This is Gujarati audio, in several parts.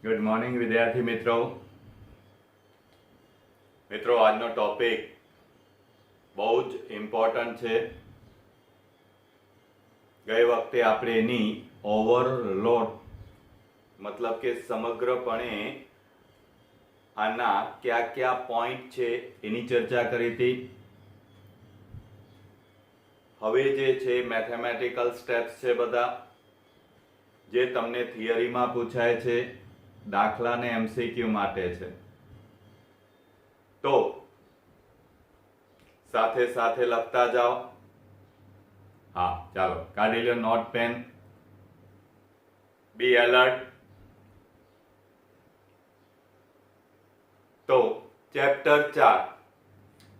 ગુડ મોર્નિંગ વિદ્યાર્થી મિત્રો. આજનો ટોપિક બહુ જ ઇમ્પોર્ટન્ટ છે. ગઈ વખતે આપણે એની ઓવરલોડ મતલબ કે સમગ્રપણે આના કયા કયા પોઈન્ટ છે એની ચર્ચા કરી હતી. હવે જે છે મેથેમેટિકલ સ્ટેપ્સ છે બધા જે તમને થિયરીમાં પૂછાય છે, દાખલા ને એમસીક્યુ માટે છે. તો સાથે સાથે લખતા જાઓ. હા, ચાલો કાઢી લો નોટ પેન. Be alert. તો ચેપ્ટર 4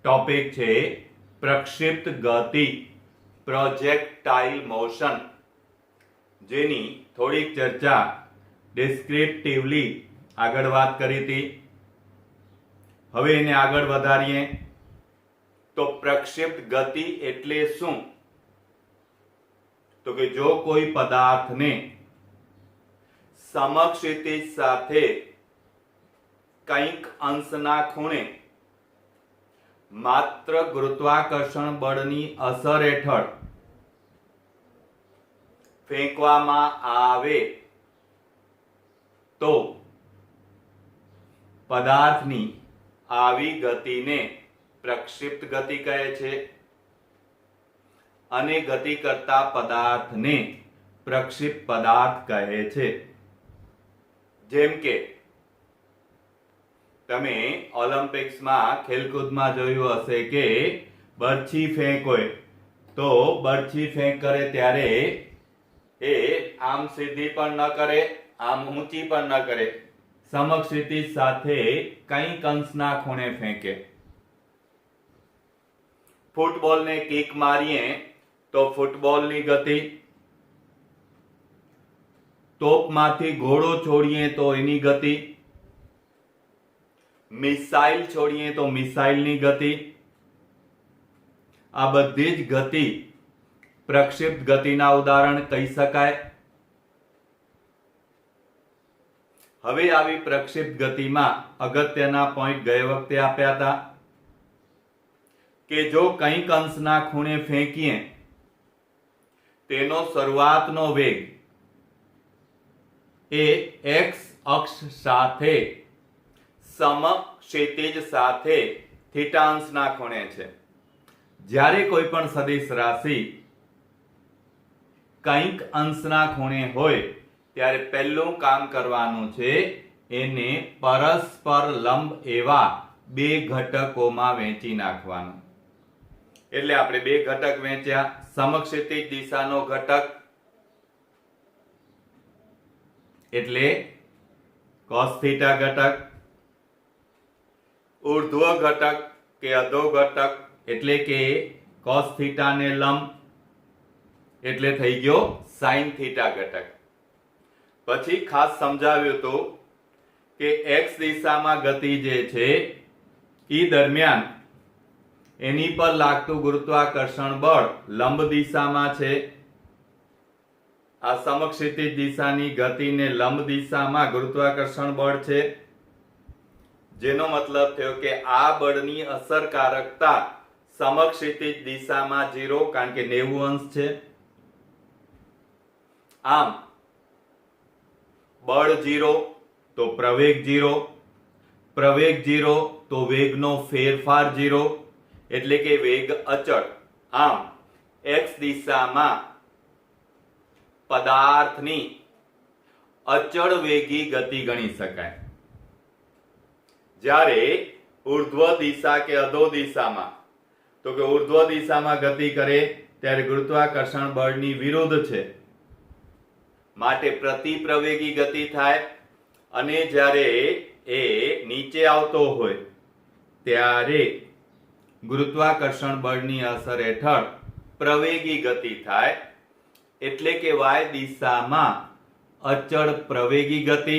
ટોપિક છે પ્રક્ષિપ્ત ગતિ, પ્રોજેક્ટાઇલ મોશન, જેની થોડીક ચર્ચા ડિસ્ક્રિપ્ટિવલી આગળ વાત કરી હતી. હવે એને આગળ વધારીએ તો પ્રક્ષિપ્ત ગતિ એટલે શું? તો કે જો કોઈ પદાર્થને સમક્ષિતિજ સાથે કંઈક અંશના ખૂણે માત્ર ગુરુત્વાકર્ષણ બળની અસર હેઠળ ફેંકવામાં આવે તો પદાર્થની આવી ગતિને પ્રક્ષિપ્ત ગતિ કહે છે અને ગતિ કરતા પદાર્થને પ્રક્ષિપ્ત પદાર્થ કહે છે. જેમ કે તમે ઓલિમ્પિક્સમાં ખેલકૂદમાં જોયું હશે કે બરછી ફેંક હોય તો બરછી ફેંક કરે ત્યારે એ આમ સીધી પણ ન કરે, આમ ઊંચી પણ ન કરે, સમક્ષિતિજ સાથે કંઈક અંશના ખૂણે ફેંકે. ફૂટબોલને કિક મારીએ તો ફૂટબોલની ગતિ, તોપમાંથી ઘોડો છોડીએ તો એની ગતિ, મિસાઇલ છોડીએ તો મિસાઇલની ગતિ, આ બધી જ ગતિ પ્રક્ષિપ્ત ગતિના ઉદાહરણ કહી શકાય. હવે આવી પ્રક્ષિપ્ત ગતિમાં અગત્યના પોઈન્ટ ગયે વખતે આપ્યા હતા કે જો કંઈક અંશના ખૂણે ફેંકીએ તેનો શરૂઆતનો વેગ એ x અક્ષ સાથે સમક્ષિતિજ સાથે થીટા અંશના ખૂણે છે. જ્યારે કોઈ પણ સદિશ રાશિ કંઈક અંશના ખૂણે હોય ત્યારે પહેલું કામ કરવાનું છે એને પરસ્પર લંબ એવા બે ઘટકોમાં વહેંચી નાખવાનું. એટલે આપણે બે ઘટક વહેંચ્યા. સમક્ષિતિજ દિશાનો ઘટક એટલે cos થીટા ઘટક, ઉર્ધ્વ ઘટક કે અધો ઘટક એટલે કે cos થીટા ને લંબ એટલે થઈ ગયો sin થીટા ઘટક. પછી ખાસ સમજાવ્યું હતું કે x દિશામાં ગતિ જે છે એ દરમિયાન એની પર લાગતું ગુરુત્વાકર્ષણ બળ લંબ દિશામાં છે. આ સમક્ષિતિજ દિશાની ગતિને લંબ દિશામાં ગુરુત્વાકર્ષણ બળ છે, જેનો મતલબ થયો કે આ બળની અસરકારકતા સમક્ષિતિજ દિશામાં 0 કારણ કે 90 અંશ છે. આમ બળ 0 તો પ્રવેગ 0, પ્રવેગ 0 તો વેગનો ફેરફાર 0 એટલે કે વેગ અચળ. આમ x દિશામાં પદાર્થની અચળ વેગી ગતિ ગણી શકાય. જ્યારે ઉર્ધ્વ દિશા કે અધો દિશામાં, તો કે ઉર્ધ્વ દિશામાં ગતિ કરે ત્યારે ગુરુત્વાકર્ષણ બળની વિરુદ્ધ છે માટે પ્રતિપ્રવેગી ગતિ થાય, અને જ્યારે એ નીચે આવતો હોય ત્યારે ગુરુત્વાકર્ષણ બળની અસર હેઠળ પ્રવેગી ગતિ થાય. એટલે કે y દિશામાં અચળ પ્રવેગી ગતિ,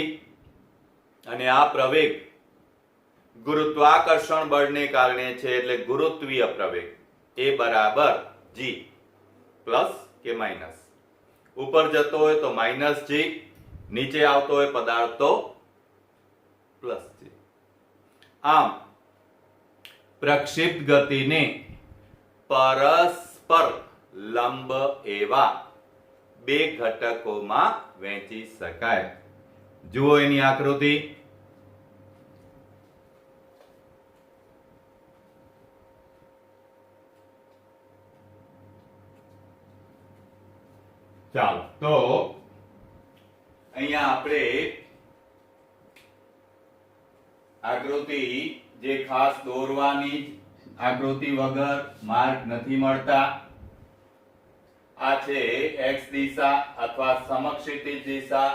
અને આ પ્રવેગ ગુરુત્વાકર્ષણ બળને કારણે છે એટલે ગુરુત્વીય પ્રવેગ. એ બરાબર g પ્લસ કે માઇનસ. ઉપર જતો હોય તો માઇનસ g, નીચે આવતો હોય પદાર્થ તો પ્લસ છે. આમ પ્રક્ષિપ્ત ગતિને પરસ્પર લંબ એવા બે ઘટકોમાં વહેંચી શકાય. જુઓ એની આકૃતિ. ચાલો તો અહીંયા આપણે આકૃતિ જે ખાસ દોરવાની આકૃતિ વગર માર્ક નથી મળતા. આ છે x દિશા અથવા સમક્ષિતિજ દિશા,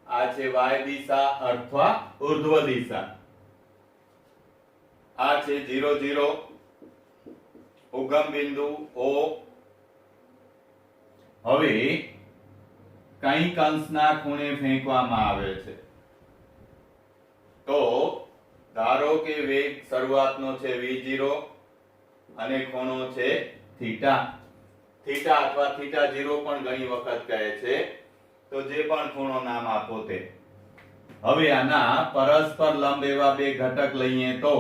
આ છે y દિશા અથવા ઉર્ધ્વ દિશા. આ છે 0 0 ઉગમ બિંદુ O. હવે કંઈક અંશના ખૂણે ફેંકવામાં આવે છે. તો ધારો કે વેગ શરૂઆતનો છે v0 અને ખૂણો છે થીટા. થીટા અથવા થીટા 0 પણ ઘણી વખત કહે છે. તો જે પણ ખૂણો નામ આપો તે. હવે આના પરસ્પર લંબ એવા બે ઘટક લઈએ તો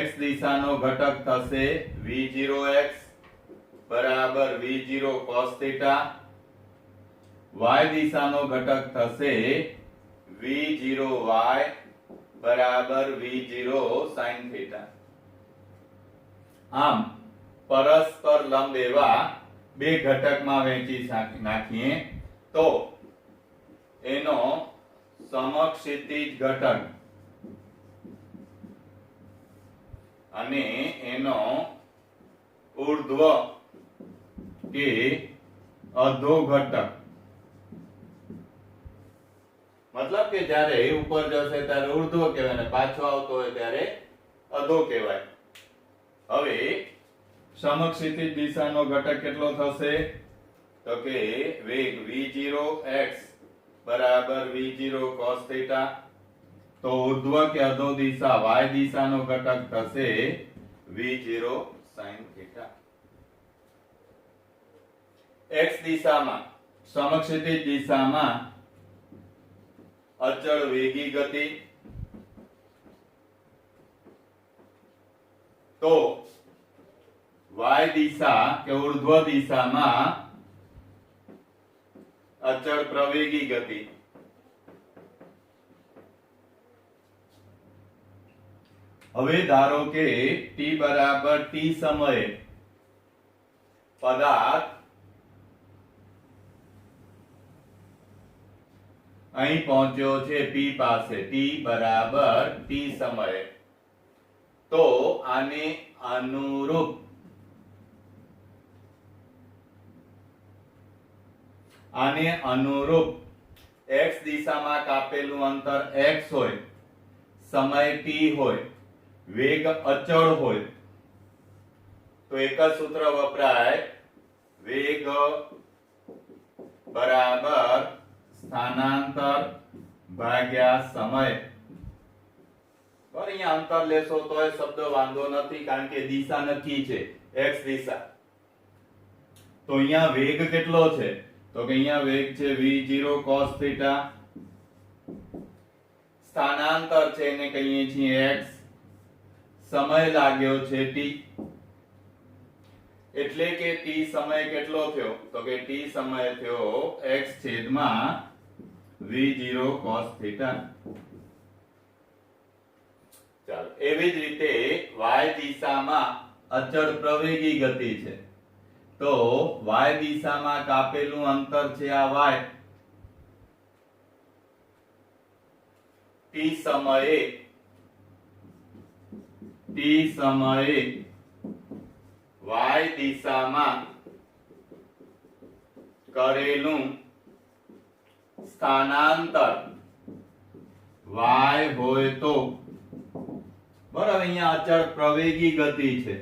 x દિશાનો ઘટક થશે v0x બરાબર v0 cos થીટા. y દિશાનો ઘટક થશે v0y બરાબર v0 sin થીટા. આમ પરસ્પર લંબ એવા બે ઘટકમાં વહેંચી નાખીએ તો એનો સમક્ષિતિજ ઘટક અને એનો ઉર્ધ્વ કે અધો ઘટક, મતલબ કે જ્યારે ઉપર જશે ત્યારે ઉર્ધ્વ કહેવાય અને પાછો આવતો હોય ત્યારે અધો કહેવાય. હવે સમક્ષિતિજ દિશાનો ઘટક કેટલો થશે? તો કે વેગ v0x બરાબર v0 cos થીટા. તો ઉર્ધ્વ કે અધો દિશા y દિશાનો ઘટક થશે v0 sin થીટા. x દિશામાં સમક્ષિતિજ દિશામાં અચળ વેગી ગતિ, તો y દિશા કે ઉર્ધ્વ દિશામાં અચળ પ્રવેગી ગતિ. હવે ધારો કે t બરાબર t સમયે પદાર્થ અહીં પહોંચ્યો છે p પાસે, t બરાબર t સમયે. તો આને અનુરૂપ x દિશામાં કાપેલું અંતર x હોય, સમય t હોય, વેગ અચળ હોય, તો એક જ સૂત્ર વપરાય, વેગ બરાબર સ્થાનાંતર ભાગ્યા સમય. પર અહીંયા અંતર લેશો તોય શબ્દ વાંધો નથી કારણ કે દિશા નક્કી છે x દિશા. તો અહીંયા વેગ કેટલો છે? તો કે અહીંયા વેગ છે v0 cos થીટા. સ્થાનાંતર છે એને કહીએ છીએ x. સમય લાગ્યો છે t. એટલે કે t સમય કેટલો થયો? તો કે t સમય થયો x છેદમાં v0 cos થીટા. ચાલો એવી જ રીતે y દિશામાં અચળ પ્રવેગી ગતિ છે. તો y દિશામાં કાપેલું અંતર છે આ y. t સમયે y દિશામાં કરેલું સ્થાનાંતર y હોય તો, બરાબર. અહીંયા અચળ પ્રવેગી ગતિ છે.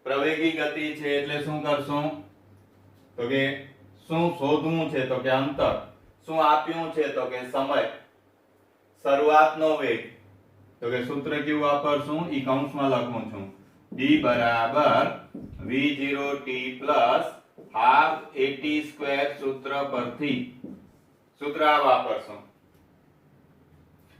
પ્રવેગી ગતિ છે એટલે શું કરશું? તો કે શું શોધવું છે? તો કે અંતર. શું આપ્યું છે? તો કે સમય. શરૂઆતનો વેગ, તો કે સૂત્ર કેવું વાપરશું? ઈ કૌંસમાં લખું છું, d બરાબર v0t plus half at square. સૂત્ર પરથી સૂત્ર આ વાપરશું.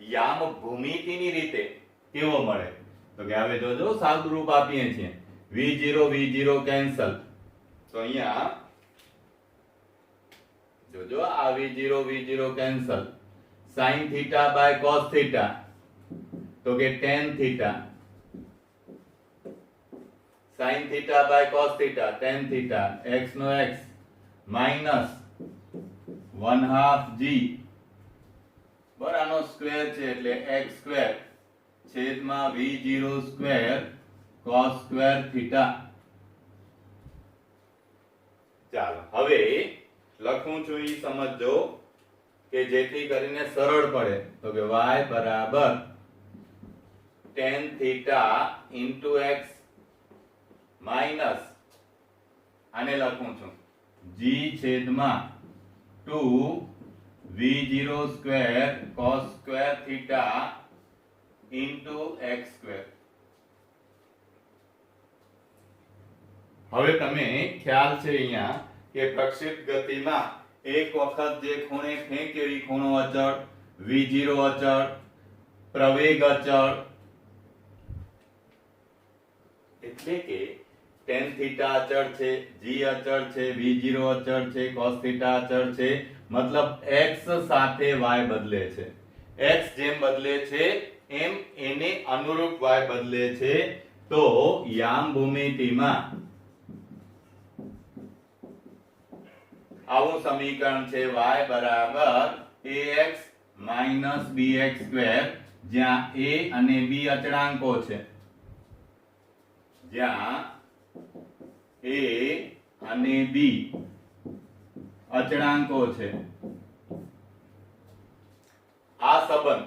યામ ભૂમિતિની રીતે કેવો મળે તો કે હવે જોજો સાદું રૂપ આપીએ છીએ v0 કેન્સલ તો અહીંયા જોજો આ v0 cancel sin theta by cos theta તો કે tan theta sin theta by cos theta tan theta x નો x માઈનસ 1/2 g બરાબર આનો સ્ક્વેર છે એટલે x સ્ક્વેર છેદમાં v0 square cos square theta. ચાલો હવે લખું છું ઈ સમજજો કે જેથી કરીને સરળ પડે તો કે y બરાબર tan theta into x minus આને લખું છું g છેદમાં 2 v0 square cos square theta into x square. હવે તમે ખ્યાલ છે અહીંયા કે પ્રક્ષેપ ગતિમાં એક વખત જે ખૂણે ફેંક એવી ખૂણો અચળ v0 અચળ પ્રવેગ અચળ એટલે કે tan થીટા અચળ છે g અચળ છે v0 અચળ છે cos થીટા અચળ છે મતલબ x સાથે y બદલે છે x જેમ બદલે છે એમ એને અનુરૂપ y બદલે છે તો યામ ભૂમિતિમાં આવું સમીકરણ છે y બરાબર ax bx સ્ક્વેર જ્યાં a અને b અચળાંકો છે જ્યાં a અને b અચળાંકો છે આ સંબંધ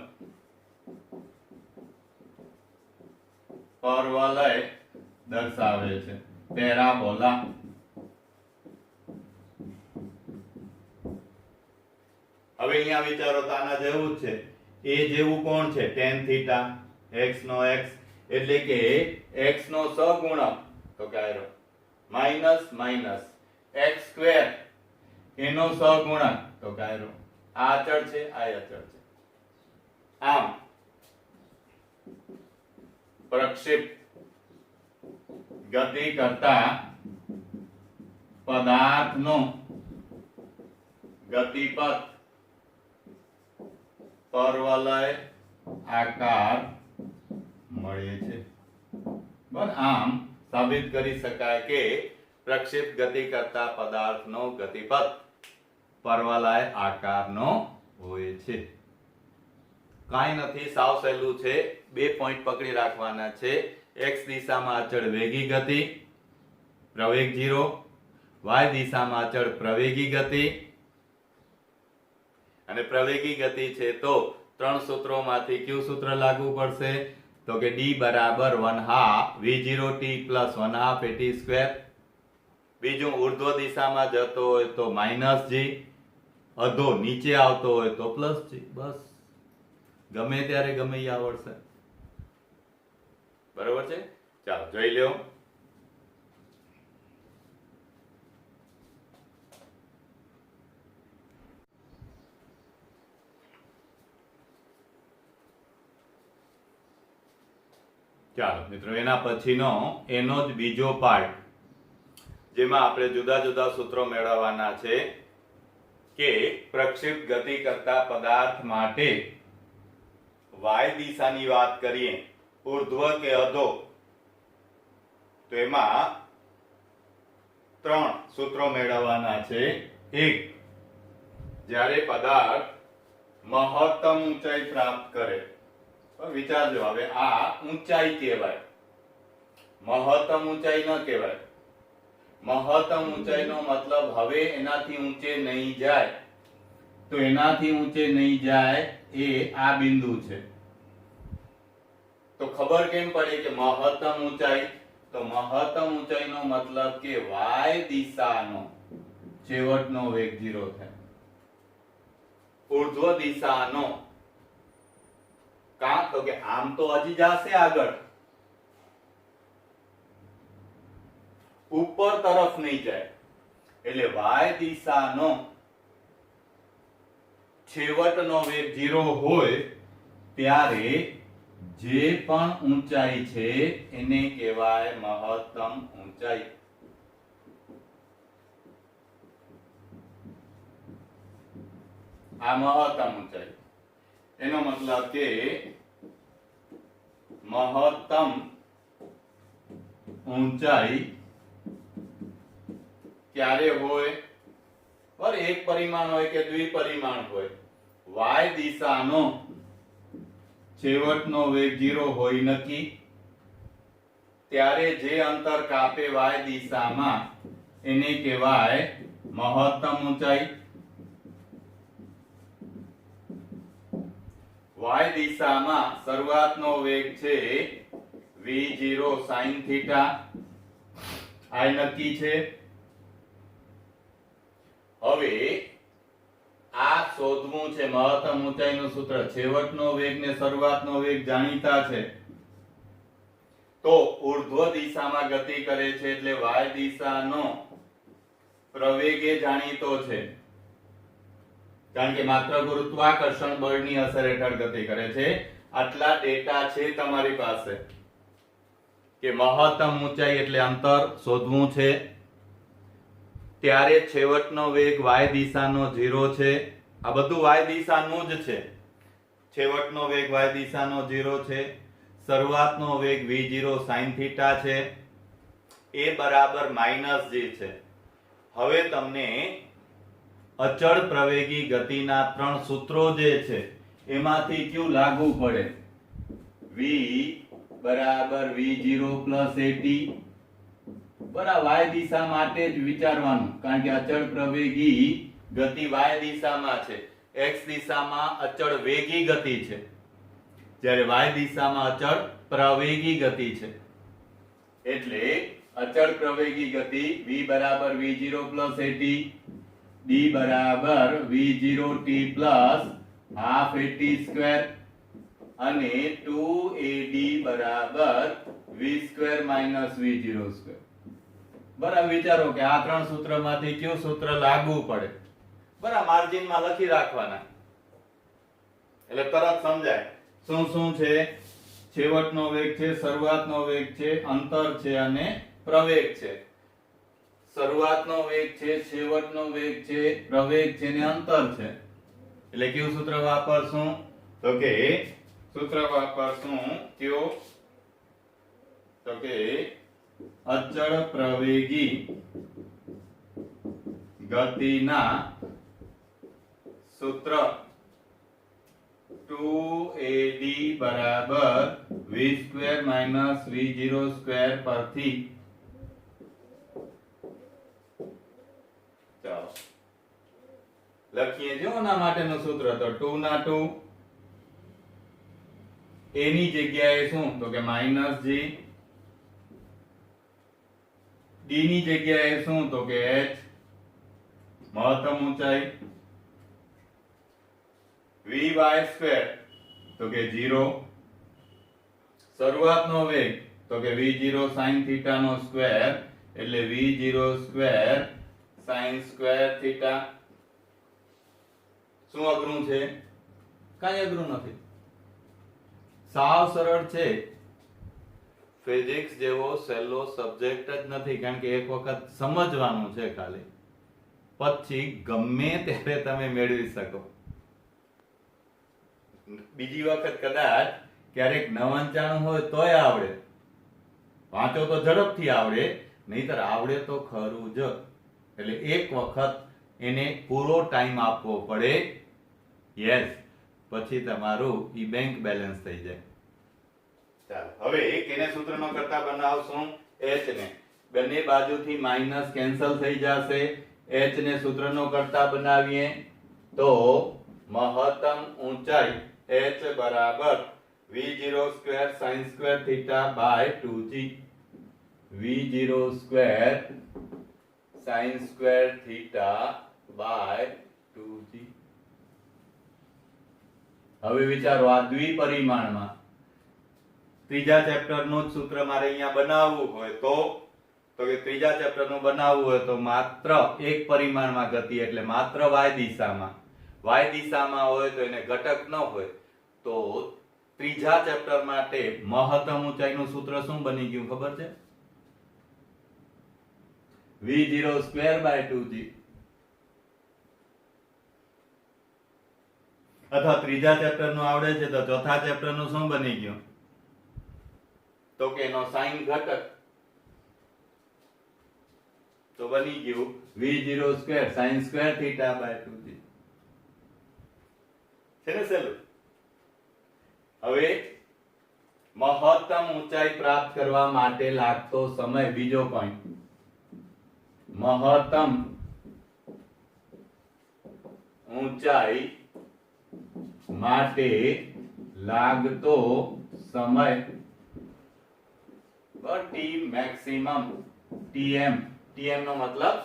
પરવલય દર્શાવે છે પેરાબોલા. હવે અહીંયા વિચારો તો આના જેવું જ છે a જેવું કોણ છે tan થીટા x નો x એટલે કે x નો સહગુણક તો કે આયરો માઈનસ માઈનસ x સ્ક્વેર એનો સહગુણક તો કે આયરો આ અચળ છે આ અચળ છે. આમ પ્રક્ષેપ ગતિ કરતા પદાર્થનો ગતિપથ પરવલય આકાર મળે છે. બરાબર આમ સાબિત કરી શકાય કે પ્રક્ષેપ ગતિ કરતા પદાર્થનો ગતિપથ પરવલય આકારનો હોય છે. કાંઈ નથી સાવ સહેલું છે બે પોઈન્ટ પકડી રાખવાના છે x દિશામાં અચળ વેગી ગતિ પ્રવેગ 0 y દિશામાં અચળ પ્રવેગી ગતિ અને પ્રવેગી ગતિ છે તો ત્રણ સૂત્રોમાંથી કયું સૂત્ર લાગુ પડશે તો કે d બરાબર 1/2 v0t plus 1/2 at સ્ક્વેર. બીજું ઉર્ધ્વ દિશામાં જતો હોય તો માઈનસ g અધો નીચે આવતો હોય તો પ્લસ g. બસ ગમે ત્યારે ગમે ઈ આવડશે. બરોબર છે. ચાલો જોઈ લ્યો. ચાલો મિત્રો એના પછીનો એનો જ બીજો પાર્ટ જેમાં આપણે જુદા જુદા સૂત્રો મેળવવાના છે કે પ્રક્ષેપ ગતિ કરતા પદાર્થ માટે y દિશાની વાત કરીએ ઉર્ધ્વ કે અધો તો એમાં ત્રણ સૂત્રો મેળવવાના છે. એક, જ્યારે પદાર્થ મહત્તમ ઊંચાઈ પ્રાપ્ત કરે. વિચારજો હવે આ ઊંચાઈ કહેવાય મહત્તમ ઊંચાઈ ન કહેવાય. મહત્તમ ઊંચાઈનો મતલબ હવે એનાથી ઊંચે નહીં જાય તો એનાથી ઊંચે નહીં જાય એ આ બિંદુ છે. તો ખબર કેમ પડે કે મહત્તમ ઊંચાઈ તો મહત્તમ ઊંચાઈનો મતલબ કે y દિશાનો છેવટનો વેગ 0 થાય. ઉર્ધ્વ દિશાનો કા તો કે આમ તો હજી જશે આગળ ઉપર તરફ નહીં જાય એટલે y દિશાનો છેવટનો વેગ 0 હોય ત્યારે જે પણ ઊંચાઈ છે એને કહેવાય મહત્તમ ઊંચાઈ. આ મહત્તમ ઊંચાઈ એનો મતલબ કે મહત્તમ ઊંચાઈ ક્યારે હોય? પર એક પરિમાણ હોય કે દ્વિપરિમાણ હોય. y દિશાનો છેવટનો વેગ 0 હોય નક્કી, ત્યારે જે અંતર કાપે y દિશામાં એને કહેવાય મહત્તમ ઊંચાઈ. y દિશામાં શરૂઆતનો વેગ છે v0 sin θ, આ નક્કી છે. હવે આ શોધવું છે મહત્તમ ઊંચાઈનું સૂત્ર. છેવટનો વેગ ને શરૂઆતનો વેગ જાણીતા છે, તો ઉર્ધ્વ દિશામાં ગતિ કરે છે એટલે y દિશાનો પ્રવેગ એ જાણીતો છે, કારણ કે માત્ર ગુરુત્વાકર્ષણ બળની અસર હેઠળ ગતિ કરે છે. આટલા ડેટા છે તમારી પાસે કે મહત્તમ ઊંચાઈ એટલે અંતર શોધવું છે, ત્યારે છેવટનો વેગ y દિશાનો 0 છે. આ બધું y દિશાનું જ છે. છેવટનો વેગ y દિશાનો 0 છે, શરૂઆતનો વેગ v0 sin θ છે, એ બરાબર -g છે. હવે તમને અચળ પ્રવેગી ગતિના 3 સૂત્રો જે છે એમાંથી કયું લાગુ પડે? v બરાબર v0 at. બરાબર, y દિશા માટે જ વિચારવાનું, કારણ કે અચળ પ્રવેગી ગતિ y દિશામાં છે, x દિશામાં અચળ વેગી ગતિ છે, જ્યારે y દિશામાં અચળ પ્રવેગી ગતિ છે. એટલે અચળ પ્રવેગી ગતિ v બરાબર v0 at, d બરાબર v0t half at સ્ક્વેર અને 2ad બરાબર v સ્ક્વેર v0 સ્ક્વેર. બરાબર, વિચારો કે આ 3 સૂત્રમાંથી કયું સૂત્ર લાગુ પડે? બરાબર, માર્જિનમાં લખી રાખવાના એટલે તરત સમજાય. શું શું છે? છેવટનો વેગ છે, શરૂઆતનો વેગ છે, અંતર છે અને પ્રવેગ છે. શરૂઆતનો વેગ છે, છેવટનો વેગ છે, પ્રવેગ છે ને અંતર છે. એટલે કયું સૂત્ર વાપરશું? તો કે સૂત્ર વાપરશું કયું? તો કે અચળ પ્રવેગી ગતિના સૂત્ર 2ad બરાબર v સ્ક્વેર v0 સ્ક્વેર પરથી ચાલો લખીએ. જો આના માટેનું સૂત્ર તો 2 ના 2, a ની જગ્યાએ શું? તો કે -g, d ની જગ્યાએ શું? તો કે h, મહત્તમ ઊંચાઈ, vy સ્ક્વેર તો કે 0, શરૂઆતનો વેગ તો કે v0 sin θ નો સ્ક્વેર એટલે v0 સ્ક્વેર sin સ્ક્વેર θ. શું અઘરું છે? કાંઈ અઘરું નથી, સાવ સરળ છે. ફિઝિક્સ જેવો સહેલો સબ્જેક્ટ જ નથી, કારણ કે એક વખત સમજવાનું છે ખાલી, પછી ગમે ત્યારે તમે મેળવી શકો. બીજી વખત કદાચ ક્યારેક 99 હોય તોય આવડે, વાંચો તો ઝડપથી આવડે, નહીતર આવડે તો ખરું જ. એટલે એક વખત એને પૂરો ટાઈમ આપવો પડે. યસ, પછી તમારું ઈ બેંક બેલેન્સ થઈ જાય. ચાલો હવે કેને સૂત્રનો કરતા બનાવશું? h ને. બંને બાજુથી માઈનસ કેન્સલ થઈ જશે. h ને સૂત્રનો કરતા બનાવીએ તો મહત્તમ ઊંચાઈ h બરાબર v0 square sin square theta by 2g. v0 square sin square theta by 2g. હવે વિચારો, આ દ્વિપરિમાણમાં ત્રીજા ચેપ્ટરનું જ સૂત્ર મારે અહીંયા બનાવવું હોય તો કે ત્રીજા ચેપ્ટરનું બનાવવું હોય તો માત્ર એક પરિમાણમાં ગતિ એટલે માત્ર y દિશામાં. y દિશામાં હોય તો એને ઘટક ન હોય તો ત્રીજા ચેપ્ટર માટે મહત્તમ ઊંચાઈનું સૂત્ર શું બની ગયું ખબર છે? v0 square by 2g. અથવા ત્રીજા ચેપ્ટર નું આવડે છે તો ચોથા ચેપ્ટર નું શું બની ગયું? તો કે એનો સાઈન ઘટક તો બની ગયું v0 square sin square theta by 2g. છે ને સહેલું? હવે મહત્તમ ઊંચાઈ પ્રાપ્ત કરવા માટે લાગતો સમય, બીજો પોઈન્ટ, મહત્તમ ઊંચાઈ માટે લાગતો સમય t મેક્સિમમ, tm. tm નો મતલબ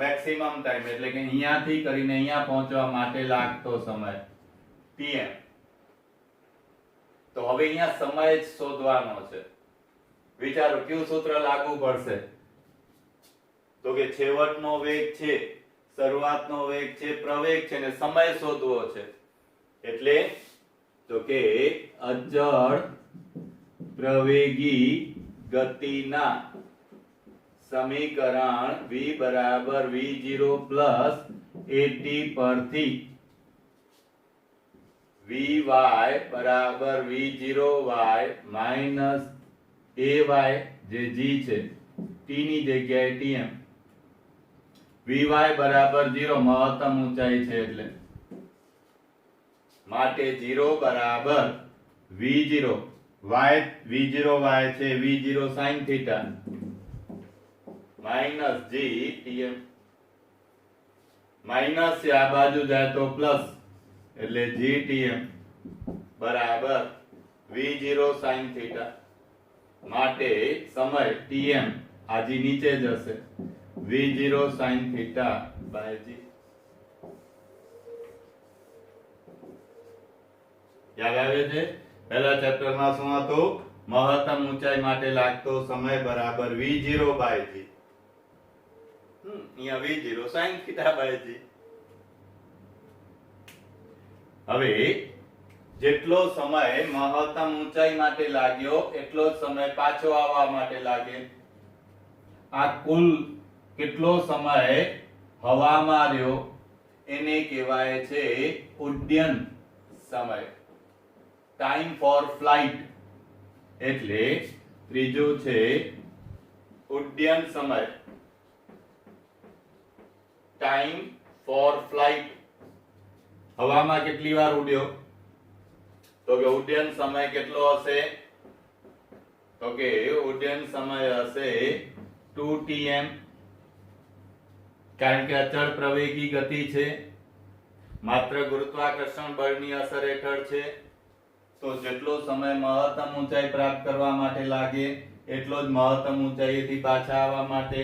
મેક્સિમમ ટાઈમ, એટલે કે અહીંયાથી કરીને અહીંયા પહોંચવા માટે લાગતો સમય tm. તો હવે અહીંયા સમય જ શોધવાનો છે. વિચારો કયું સૂત્ર લાગુ પડશે? તો કે છેવટનો વેગ છે, શરૂઆતનો વેગ છે, પ્રવેગ છે ને સમય શોધવો છે. એટલે તો કે અચળ પ્રવેગી ગતિના સમીકરણ v બરાબર v0 પ્લસ at પરથી vy બરાબર v0y માઇનસ ay જે g છે t ની જગ્યાએ tm, vy બરાબર 0 મહત્તમ ઊંચાઈ છે એટલે માટે 0 બરાબર v0 y v0y છે v0 sin theta minus g tm. Minus છે આ બાજુ જાય તો પ્લસ એટલે g tm બરાબર v0 sin થીટા માટે સમય tm આજી નીચે જશે v0 sin theta by g. યાદ આવે છે? પહેલા ચેપ્ટરમાં શું હતું? મહત્તમ ઊંચાઈ માટે લાગતો સમય બરાબર v0 બાય g. અહીંયા v0 sin theta by g. હવે જેટલો સમય મહત્તમ ઊંચાઈ માટે લાગ્યો એટલો જ સમય પાછો આવવા માટે લાગે. આ કુલ કેટલો સમય હવામાં રહ્યો એને કહેવાય છે ઉડ્ડયન સમય, ટાઈમ ફોર ફ્લાઇટ. એટલે ત્રીજું છે ઉડ્ડયન સમય, ટાઈમ ફોર ફ્લાઇટ. હવામાં કેટલી વાર ઉડ્યો? તો કે ઉડ્ડયન સમય કેટલો હશે? તો કે ઉડ્ડયન સમય હશે 2tm. કારણ કે અચળ પ્રવેગી ગતિ છે, માત્ર ગુરુત્વાકર્ષણ બળની અસર હેઠળ છે, તો જેટલો સમય મહત્તમ ઊંચાઈ પ્રાપ્ત કરવા માટે લાગે એટલો જ મહત્તમ ઊંચાઈથી પાછા આવવા માટે.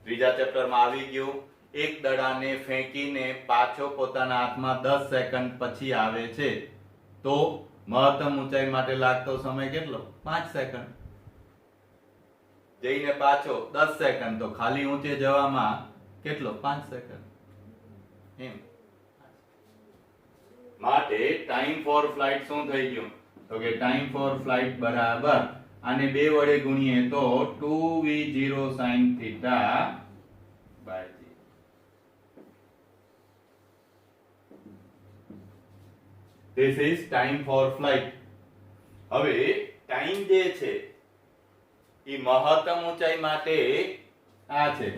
ત્રીજા ચેપ્ટરમાં આવી ગયું. એક દડાને ફેંકીને પાછો પોતાના હાથમાં 10 સેકન્ડ પછી આવે છે તો મહત્તમ ઊંચાઈ માટે લાગતો સમય કેટલો? 5 સેકન્ડ. જઈને પાછો 10 સેકન્ડ, તો ખાલી ઊંચે જવામાં કેટલો? 5 સેકન્ડ. એમ માટે ટાઈમ ફોર ફ્લાઇટ શું થઈ ગયું? તો કે ટાઈમ ફોર ફ્લાઇટ બરાબર આને 2 વડે ગુણીએ તો 2v0 sin theta by g. This is time for flight. હવે ટાઈમ જે છે એ મહત્તમ ઊંચાઈ માટે આ છે,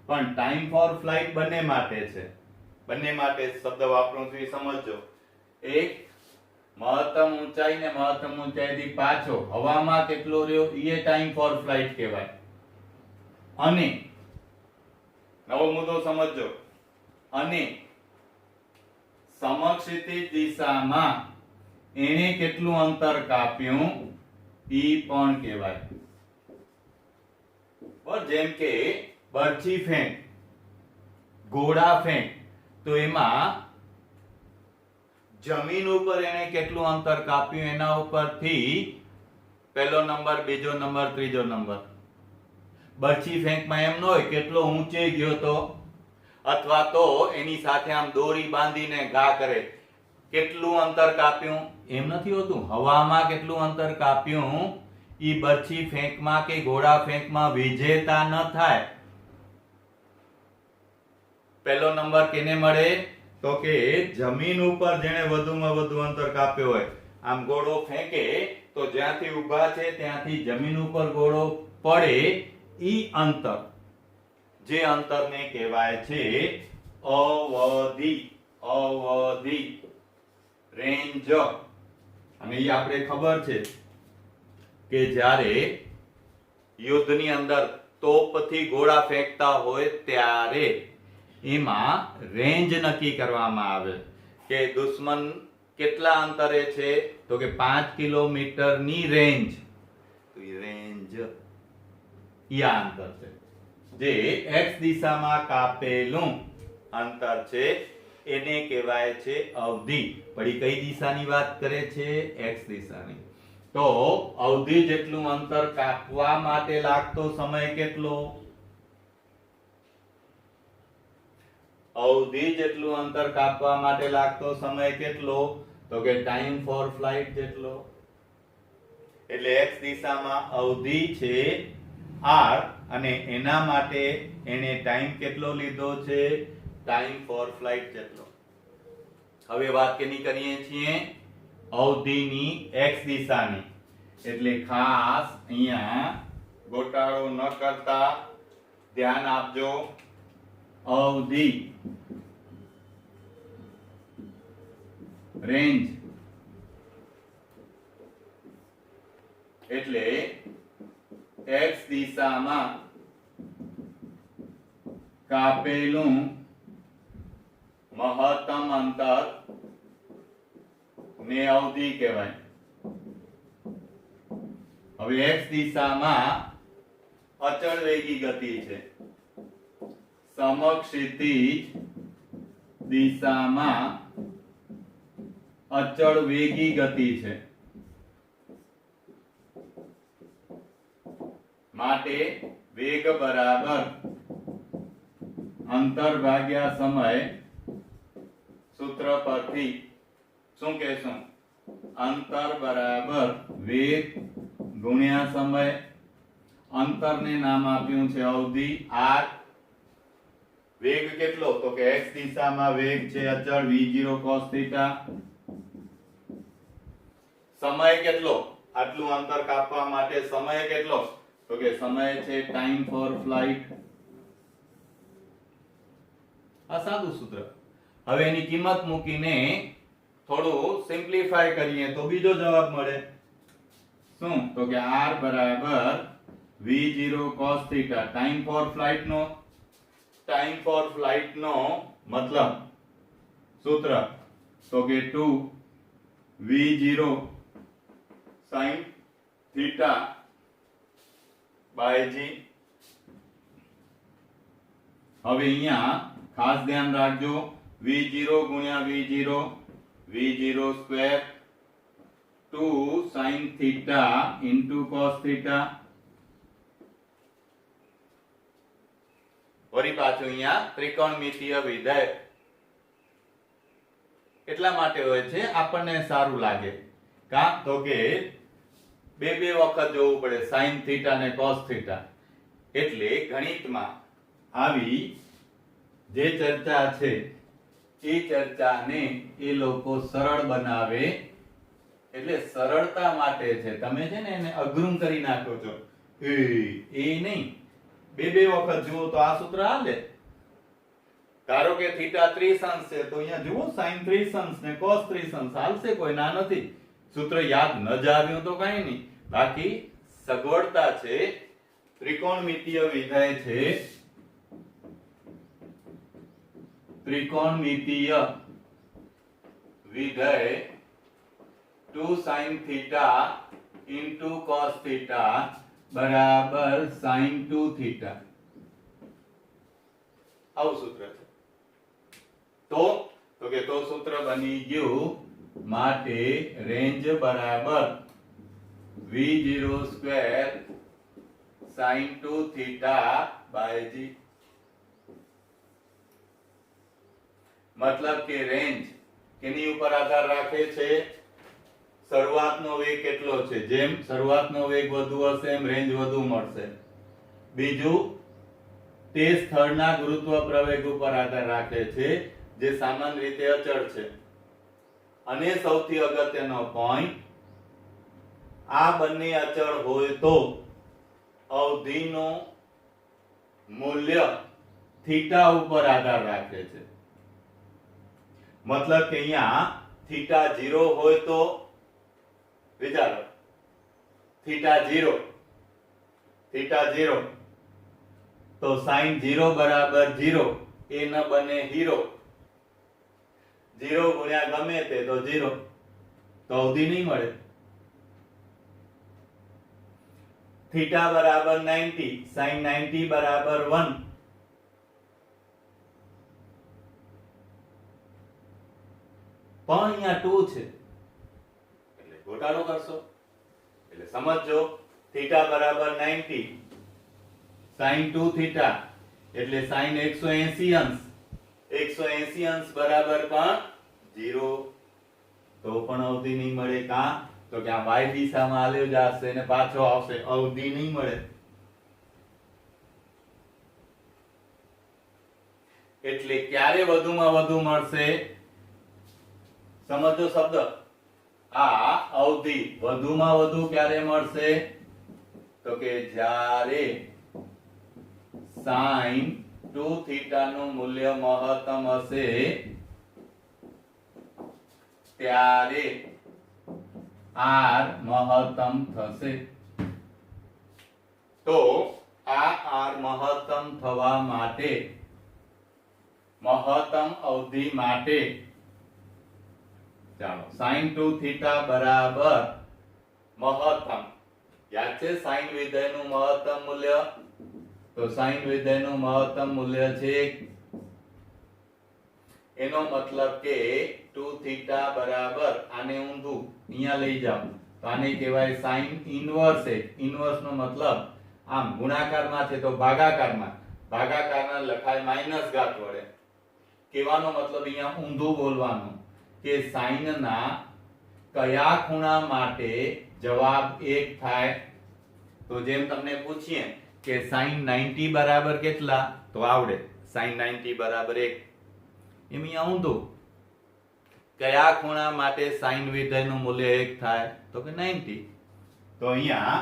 પણ ટાઈમ ફોર ફ્લાઇટ બંને માટે છે. બંને માટે શબ્દ વાપરું છું એ સમજજો. એક મહત્તમ ઊંચાઈ ને મહત્તમ ઊંચાઈથી પાછો હવામાં કેટલો રહ્યો એ ટાઈમ ફોર ફ્લાઇટ કહેવાય. અને નવો મુદ્દો સમજજો, અને સમક્ષિતિજ દિશામાં એને કેટલું અંતર કાપ્યું ઈ પણ કહેવાય. જેમ કે બરછી ફેંક, ઘોડા ફેંક, તો એમાં જમીન ઉપર એને કેટલું અંતર કાપ્યું એના ઉપરથી પહેલો નંબર, બીજો નંબર, ત્રીજો નંબર. બરછી ફેંકમાં એમ ન હોય કેટલો ઊંચે ગયો તો, અથવા તો એની સાથે આમ દોરી બાંધીને ઘા કરે કેટલું અંતર કાપ્યું એમ નથી હોતું. હવામાં કેટલું અંતર કાપ્યું ઈ બરછી ફેંકમાં કે ગોળા ફેંકમાં વિજેતા ન થાય. પહેલો નંબર કેને મળે તો કે જમીન ઉપર જેણે વધુમાં વધુ અંતર કાપ્યો હોય. આમ ગોળો ફેંકે તો જ્યાંથી ઊભા છે ત્યાંથી જમીન ઉપર ગોળો પડે ઈ અંતર, જે અંતરને કહેવાય છે અવધિ. અવધિ રેન્જ. અને એ આપણે ખબર છે કે જ્યારે યુદ્ધની અંદર તોપથી ગોળા ફેંકતા હોય ત્યારે એમાં રેન્જ નક્કી કરવામાં આવે કે દુશ્મન કેટલા અંતરે છે તો કે 5 કિલોમીટરની રેન્જ. તો એ રેન્જ ઈ અંતર છે જે x દિશામાં કાપેલું અંતર છે એને કહેવાય છે અવધિ. પણ કઈ દિશાની વાત કરે છે? x દિશાની. તો અવધિ જેટલું અંતર કાપવા માટે લાગતો સમય કેટલો? અવધિ જેટલું અંતર કાપવા માટે લાગતો સમય કેટલો? તો કે ટાઈમ ફોર ફ્લાઇટ જેટલો. એટલે x દિશામાં અવધિ છે r અને એના માટે એને ટાઈમ કેટલો લીધો છે? ટાઈમ ફોર ફ્લાઇટ જેટલો. હવે વાત કેની કરીએ છીએ? અવધિની x દિશાની. એટલે ખાસ અહીંયા ગોટાળો ન કરતા ધ્યાન આપજો. અવધિ રેન્જ એટલે x દિશામાં કાપેલું મહત્તમ અંતર ને અવધિ કહેવાય. હવે x દિશામાં અચળ વેગી ગતિ છે. સમક્ષિતિજ દિશામાં અચળ વેગી ગતિ છે. માટે વેગ બરાબર અંતર ભાગ્યા સમય. સૂત્ર પરથી શું કહેશું? અંતર બરાબર વેગ ગુણ્યા સમય. અંતરને નામ આપ્યું છે અવધિ r. વેગ કેટલો? તો કે x દિશામાં વેગ છે અચળ v0 cos θ. સમય કેટલો? આટલું અંતર કાપવા માટે સમય કેટલો? તો કે સમય છે ટાઈમ ફોર ફ્લાઇટ. આ સાદું સૂત્ર. હવે એની કિંમત મૂકીને થોડું સિમ્પ્લિફાય કરીએ તો બીજો જવાબ મળે. શું? તો કે r બરાબર v0 cos θ. Time for flight નો મતલબ સૂત્ર તો કે 2 v0 sin θ by g. હવે અહીંયા ખાસ ધ્યાન રાખજો. v0 ગુણ્યા v0 square 2 sin θ into cos θ. વળી પાછું અહીંયા ત્રિકોણમિતીય વિધેય એટલા માટે હોય છે આપણને સારું લાગે. કા તો કે બે વખત જોવું પડે sin θ અને cos θ. એટલે ગણિતમાં આવી જે ચર્ચા છે એ ચર્ચાને એ લોકો સરળ બનાવે. એટલે સરળતા માટે છે. તમે છે ને એને અઘરું કરી નાખો છો એ નહીં. બે વખત જુઓ તો આ સૂત્ર હાલે. ધારો કે થીટા ત્રિશંશ છે તો અહીંયા જુઓ sin ત્રિશંશ ને cos ત્રિશંશ હાલશે, કોઈ ના નથી. સૂત્ર યાદ ન જ આવ્યું તો કઈ નહીં. બાકી સગવડતા છે. ત્રિકોણમિતીય વિધેય છે. ત્રિકોણમિતીય વિધેય 2 sin θ into cos θ બરાબર sin 2θ. આવું સૂત્ર છે. તો કે તો સૂત્ર બની ગયું. માટે રેન્જ બરાબર v0 square sin 2θ by g. મતલબ કે રેન્જ એની ઉપર આધાર રાખે છે શરૂઆતનો વેગ કેટલો છે. જેમ શરૂઆતનો વેગ વધુ હશે એમ રેન્જ વધુ મળશે. બીજું તે સ્થળના ગુરુત્વ પ્રવેગ ઉપર આધાર રાખે છે જે સામાન્ય રીતે અચળ છે. અને સૌથી અગત્યનો પોઈન્ટ, આ બંને અચળ હોય તો અવધિનું મૂલ્ય થીટા ઉપર આધાર રાખે છે. મતલબ કે અહીંયા થીટા 0 હોય તો વિચારો, થીટા 0 તો sin 0 બરાબર 0 એ ન બને હીરો. 0 ગુણ્યા ગમે તે તો 0, તો અવધિ નહીં મળે. થીટા બરાબર 90, sin 90 બરાબર 1, પણ અહીંયા 2 છે એટલે ઘટાડો કરશો. એટલે સમજો, થીટા બરાબર 90, sin 2 થીટા એટલે sin 180 અંશ, 180 અંશ બરાબર પણ 0, તો પણ અવધિ નહીં મળે. કાં તો કે આ y દિશામાં આલ્યો જશે ને પાછો આવશે, અવધિ નહીં મળે. એટલે ક્યારે વધુમાં વધુ મળશે? સમજો શબ્દ, આ અવધિ વધુમાં વધુ ક્યારે મળશે? તો કે જ્યારે sin 2 થીટા નું મૂલ્ય મહત્તમ હશે ત્યારે r મહત્તમ થશે. તો આ r મહત્તમ થવા માટે, મહત્તમ અવધિ માટે, ચાલો sin 2 થીટા બરાબર મહત્તમ, યાદ છે sin વિધેયનું મહત્તમ મૂલ્ય? તો sin વિધેયનું મહત્તમ મૂલ્ય છે 1. એનો મતલબ કે 2 થીટા બરાબર, આને ઊંધું અહીંયા લઈ જાઓ તો આને કહેવાય sin ઇન્વર્સ 1. ઇન્વર્સ નો મતલબ આમ ગુણાકારમાં છે તો ભાગાકારમાં, ભાગાકારના લખાય માઈનસ ઘાત વડે. કહેવાનો મતલબ અહીંયા ઊંધું બોલવાનું કે sin ના કયા ખૂણા માટે જવાબ 1 થાય? તો જેમ તમને પૂછીએ કે sin 90 બરાબર કેટલા, તો આવડે sin 90 બરાબર 1. એમ અહીંયા ઊંધું, કયા ખૂણા માટે sin વિધેયનું મૂલ્ય 1 થાય? તો કે 90. તો અહીંયા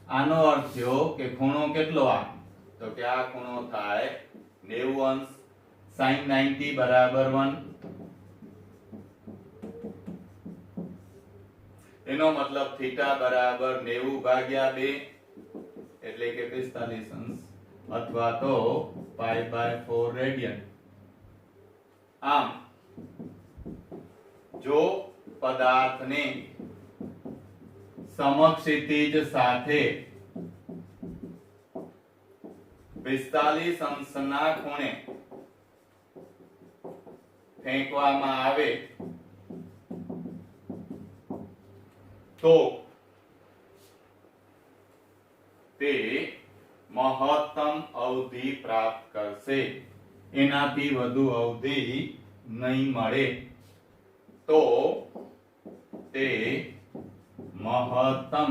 આનો અર્થ થયો કે ખૂણો કેટલો આ? તો કે આ ખૂણો થાય 90 અંશ. sin 90 બરાબર 1. એનો મતલબ થીટા બરાબર 90 ભાગ્યા 2 એટલે કે 45 અંશ, અથવા તો π/4 રેડિયન. આમ જો પદાર્થને સમક્ષિતિજ સાથે 45 અંશના ખૂણે ફેંકવામાં આવે તો તે મહત્તમ અવધિ પ્રાપ્ત કરશે. એનાથી વધુ અવધિ નહીં મળે. તો તે મહત્તમ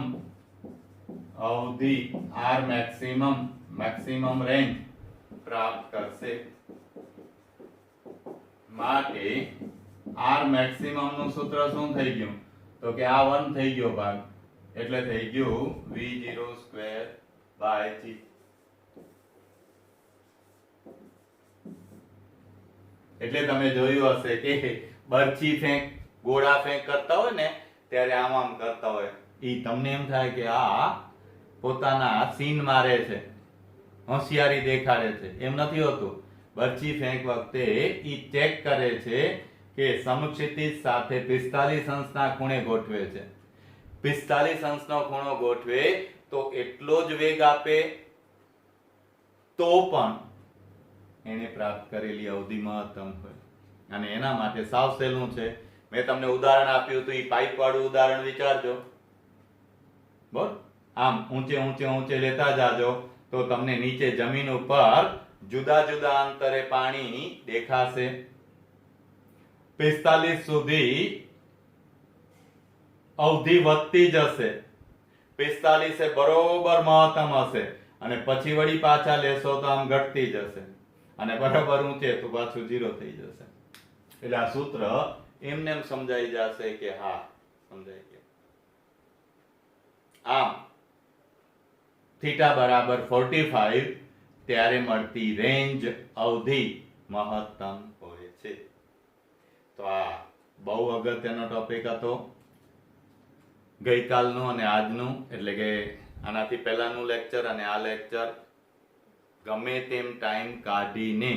અવધિ r મેક્સિમમ રેન્જ પ્રાપ્ત કરશે. માટે r મેક્સિમમ નું સૂત્ર શું થઈ ગયું? તો કે આ 1 થઈ ગયો ભાગ, એટલે થઈ ગયું v0²/g. એટલે તમે જોયું હશે કે બરછી ફેંક, ગોળા ફેંક કરતા હોય ને ત્યારે આમ કરતા હોય, ઈ તમને એમ થાય કે આ પોતાના સીન મારે છે, હોશિયારી દેખાડે છે. એમ નથી હોતું. બરછી ફેંક વખતે ઈ ચેક કરે છે કે સમક્ષિતિજ સાથે 45 અંશના ખૂણે ગોઠવે છે. 45 અંશનો ખૂણો ગોઠવે તો એટલો જ વેગ આપે તો પણ એને પ્રાપ્ત કરેલી અવધિ મહત્તમ હોય. અને એના માટે સાવ સહેલું છે. મેં તમને ઉદાહરણ આપ્યું હતું, એ પાઇપ વાળું ઉદાહરણ વિચારજો. બોલ, આમ ઊંચે લેતા જાજો તો તમને નીચે જમીન ઉપર જુદા જુદા અંતરે પાણી દેખાશે. 45 સુધી અવધિ વધતી જશે. 45 એ બરોબર મહત્તમ હશે અને પછી વળી પાછા લેશો તો આમ ઘટતી જશે અને બરાબર ઊંચે તો પાછું 0 થઈ જશે. એટલે આ સૂત્ર એમને એમ સમજાઈ જશે કે હા સમજાઈ ગયું. આમ થીટા બરાબર 45 ત્યારે મળતી રેન્જ અવધિ મહત્તમ હોય છે. તો આ બહુ અગત્યનો ટોપિક હતો ગઈકાલનું અને આજનું, એટલે કે આનાથી પહેલાનું લેક્ચર અને આ લેક્ચર ગમે તેમ ટાઈમ કાઢીને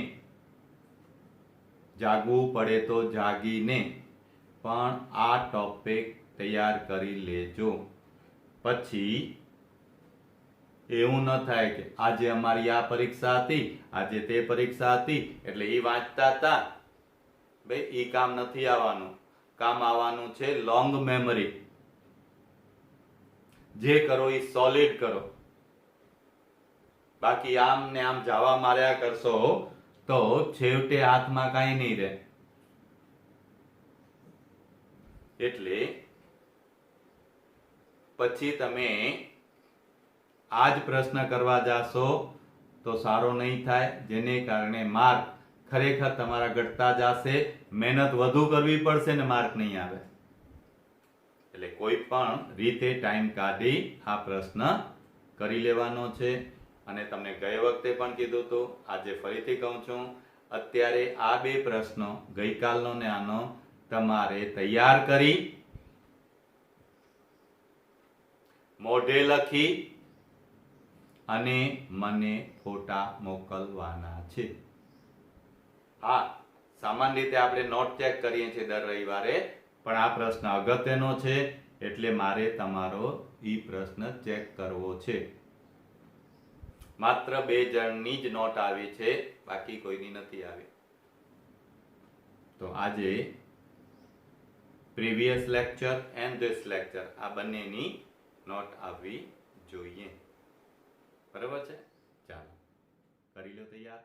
જાગવું પડે તો જાગીને પણ આ ટોપિક તૈયાર કરી લેજો. પછી એવું ન થાય કે આજે અમારી આ પરીક્ષા હતી, આજે તે પરીક્ષા હતી એટલે એ વાંચતા હતા. ભાઈ એ કામ નથી આવવાનું. કામ આવવાનું છે લોંગ મેમરી. જે કરો એ સોલિડ કરો. બાકી આમ ને આમ જાવા માર્યા કરશો તો છેવટે હાથમાં કાંઈ નહીં રહે. એટલે પછી તમે આજ પ્રશ્ન કરવા જાશો તો સારો નહીં થાય, જેને કારણે માર્ક ખરેખર તમારા ઘટતા જશે. મહેનત વધુ કરવી પડશે ને માર્ક નહીં આવે. એટલે કોઈ પણ રીતે ટાઈમ કાઢી આ પ્રશ્ન કરી લેવાનો છે. અને તમને ગઈ વખતે પણ કીધું હતું, આજે ફરીથી કહું છું, અત્યારે આ બે પ્રશ્નો ગઈકાલનો ને આનો તમારે તૈયાર કરી મોઢે લખી અને મને ફોટા મોકલવાના છે. હા, સામાન્ય રીતે આપણે નોટ ચેક કરીએ છીએ દર રવિવારે, પણ આ પ્રશ્ન અગત્યનો છે એટલે મારે તમારો ઈ પ્રશ્ન ચેક કરવો છે. માત્ર 2 જણની જ નોટ આવી છે, બાકી કોઈની નથી આવી. તો આજે previous lecture and this lecture આ બંનેની નોટ આવવી જોઈએ. બરાબર છે? ચાલો કરી લો તૈયાર.